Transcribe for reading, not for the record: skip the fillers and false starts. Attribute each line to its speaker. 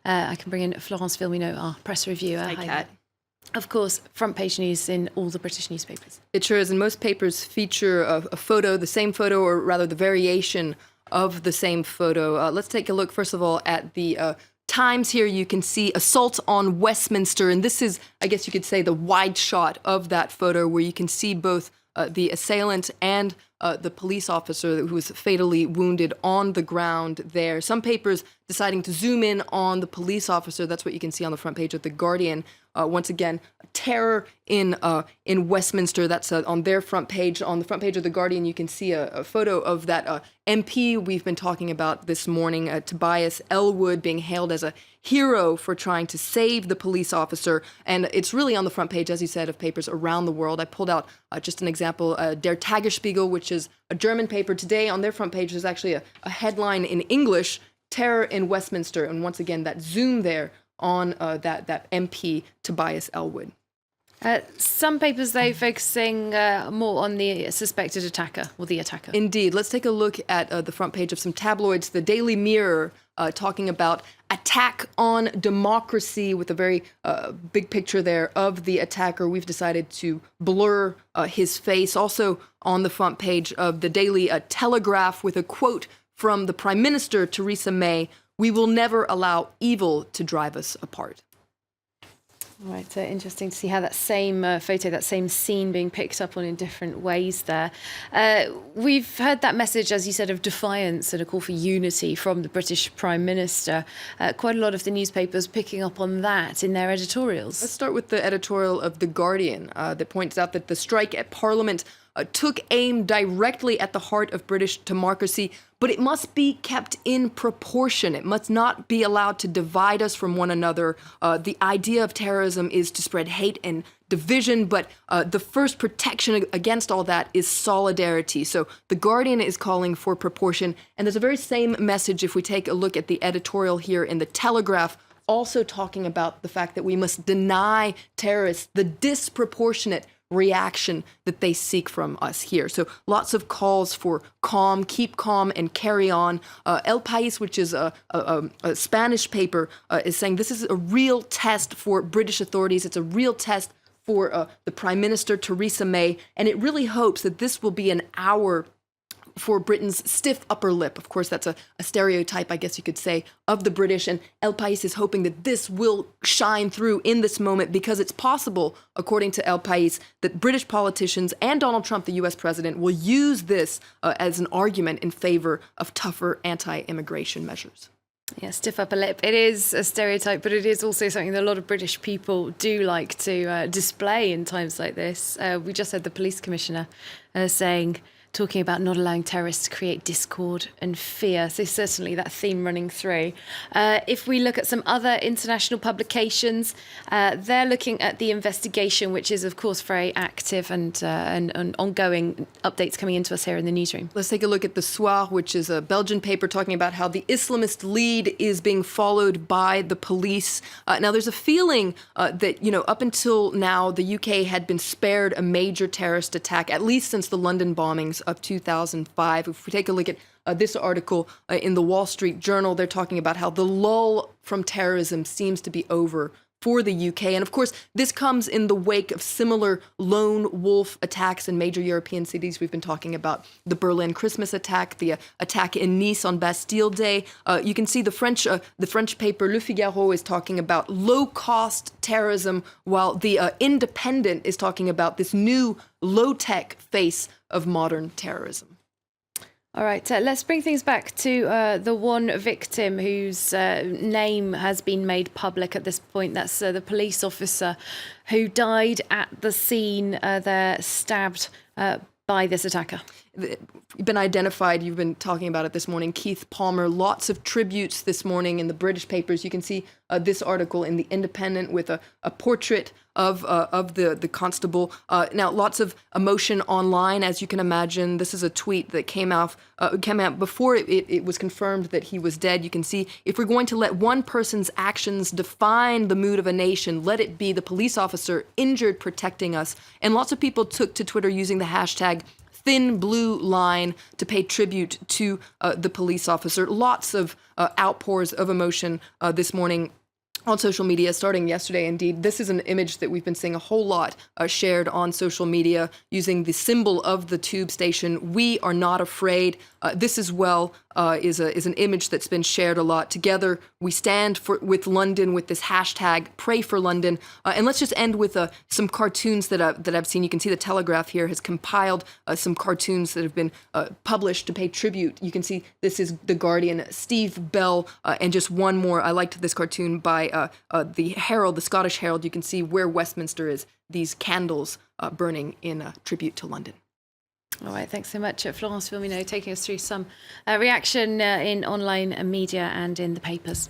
Speaker 1: I can bring in Florence Vilmino, our press reviewer.
Speaker 2: Hi, Kat.
Speaker 1: Of course, front page news in all the British newspapers.
Speaker 2: It sure is, and most papers feature a photo, the same photo, or rather the variation of the same photo. Let's take a look, first of all, at the Times here. You can see assault on Westminster, and this is, I guess you could say, the wide shot of that photo where you can see both the assailant and the police officer who was fatally wounded on the ground there. Some papers deciding to zoom in on the police officer. That's what you can see on the front page of The Guardian. Once again, terror in Westminster. That's on their front page. On the front page of The Guardian, you can see a photo of that MP we've been talking about this morning, Tobias Ellwood, being hailed as a hero for trying to save the police officer. And it's really on the front page, as you said, of papers around the world. I pulled out just an example, Der Tagesspiegel, which is a German paper. Today on their front page, there's actually a headline in English, Terror in Westminster. And once again, that zoom there on that MP, Tobias Ellwood.
Speaker 1: Some papers, though, focusing more on the suspected attacker, or the attacker.
Speaker 2: Indeed. Let's take a look at the front page of some tabloids. The Daily Mirror talking about attack on democracy with a very big picture there of the attacker. We've decided to blur his face. Also on the front page of the Daily Telegraph with a quote from the Prime Minister, Theresa May, "We will never allow evil to drive us apart."
Speaker 1: All right, interesting to see how that same photo, that same scene being picked up on in different ways there. We've heard that message, as you said, of defiance and a call for unity from the British Prime Minister. Quite a lot of the newspapers picking up on that in their editorials.
Speaker 2: Let's start with the editorial of The Guardian that points out that the strike at Parliament took aim directly at the heart of British democracy, but it must be kept in proportion. It must not be allowed to divide us from one another. The idea of terrorism is to spread hate and division, but the first protection against all that is solidarity. So The Guardian is calling for proportion, and there's a very same message if we take a look at the editorial here in The Telegraph, also talking about the fact that we must deny terrorists the disproportionate reaction that they seek from us here. So lots of calls for calm, keep calm, and carry on. El País, which is a Spanish paper, is saying this is a real test for British authorities. It's a real test for the Prime Minister, Theresa May, and it really hopes that this will be an hour for Britain's stiff upper lip. Of course, that's a stereotype, I guess you could say, of the British. And El País is hoping that this will shine through in this moment because it's possible, according to El País, that British politicians and Donald Trump, the U.S. president, will use this as an argument in favor of tougher anti-immigration measures.
Speaker 1: Yeah, stiff upper lip. It is a stereotype, but it is also something that a lot of British people do like to display in times like this. We just had the police commissioner talking about not allowing terrorists to create discord and fear. So certainly that theme running through. If we look at some other international publications, they're looking at the investigation, which is, of course, very active and ongoing updates coming into us here in the newsroom.
Speaker 2: Let's take a look at the Soir, which is a Belgian paper talking about how the Islamist lead is being followed by the police. Now, there's a feeling that, up until now, the UK had been spared a major terrorist attack, at least since the London bombings of 2005. If we take a look at this article in the Wall Street Journal, they're talking about how the lull from terrorism seems to be over for the UK. And of course, this comes in the wake of similar lone wolf attacks in major European cities. We've been talking about the Berlin Christmas attack, the attack in Nice on Bastille Day. You can see the French paper Le Figaro is talking about low-cost terrorism, while the Independent is talking about this new low-tech face of modern terrorism.
Speaker 1: All right, let's bring things back to the one victim whose name has been made public at this point. That's the police officer who died at the scene there, stabbed by this attacker.
Speaker 2: Been identified. You've been talking about it this morning. Keith Palmer. Lots of tributes this morning in the British papers. You can see this article in the Independent with a portrait of the constable. Now, lots of emotion online, as you can imagine. This is a tweet that came out before it was confirmed that he was dead. You can see, if we're going to let one person's actions define the mood of a nation, let it be the police officer injured protecting us. And lots of people took to Twitter using the hashtag thin blue line to pay tribute to the police officer. Lots of outpours of emotion this morning on social media, starting yesterday, indeed. This is an image that we've been seeing a whole lot shared on social media using the symbol of the tube station. We are not afraid. This as well is an image that's been shared a lot. Together, we stand with London with this hashtag, Pray for London. And let's just end with some cartoons that I've seen. You can see the Telegraph here has compiled some cartoons that have been published to pay tribute. You can see this is The Guardian, Steve Bell, and just one more. I liked this cartoon by the Herald, the Scottish Herald. You can see where Westminster is, these candles burning in tribute to London.
Speaker 1: All right, thanks so much, Florence Vilmino, taking us through some reaction in online media and in the papers.